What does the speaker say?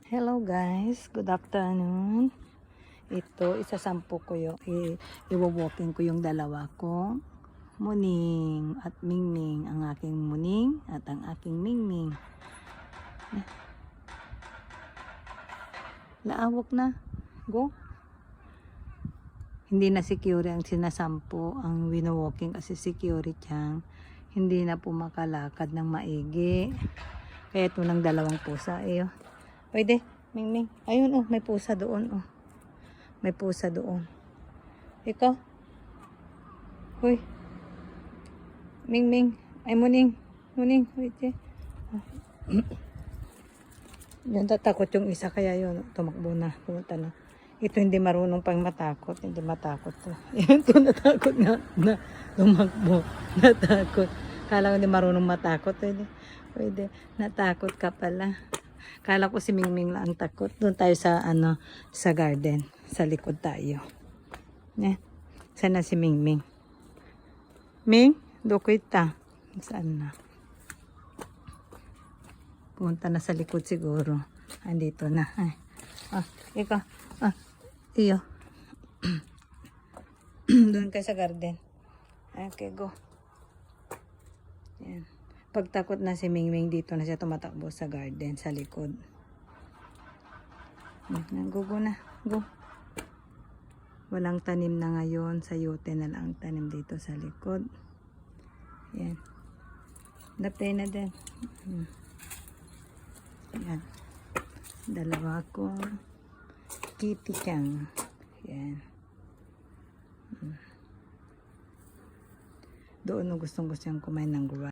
Hello guys, good afternoon. Ito, isasampu ko yung i-walking ko yung dalawa ko. Muning at Mingming, ang aking Muning at ang aking Mingming. Laawak na. Go. Hindi na secure ang sinasampu, ang wino-walking kasi security siyang hindi na po makalakad ng maigi. Kaya ito ng dalawang pusa. Iyo. Pwede, Mingming. Ayun oh, may pusa doon oh. May pusa doon. Ikaw? Hoy. Mingming. Ay, Muning. Muning. Wait eh. Yan, tatakot yung isa kaya yun. Tumakbo na. Pumunta na. Ito hindi marunong pang matakot. Hindi matakot to. Yan to, natakot nga na tumakbo. Natakot. Kala ko hindi marunong matakot. Pwede. Natakot ka pala. Kala ko si Mingming lang ang takot. Doon tayo sa sa garden. Sa likod tayo. Sana si Mingming. Ming, dokoy ta. Saan na? Punta na sa likod siguro. Andito na. Ay. Ikaw. Iyo. Doon kayo sa garden. Okay, go. Yan. Pagtakot na si Mingming, dito na siya tumatakbo sa garden, sa likod. Go na. Go. Walang tanim na ngayon. Sayote na lang ang tanim dito sa likod. Yan. Dapay na din. Yan. Dalawa ko. Kitty Chang. Yan. Doon gustong-gusto yung kumain ng guwa.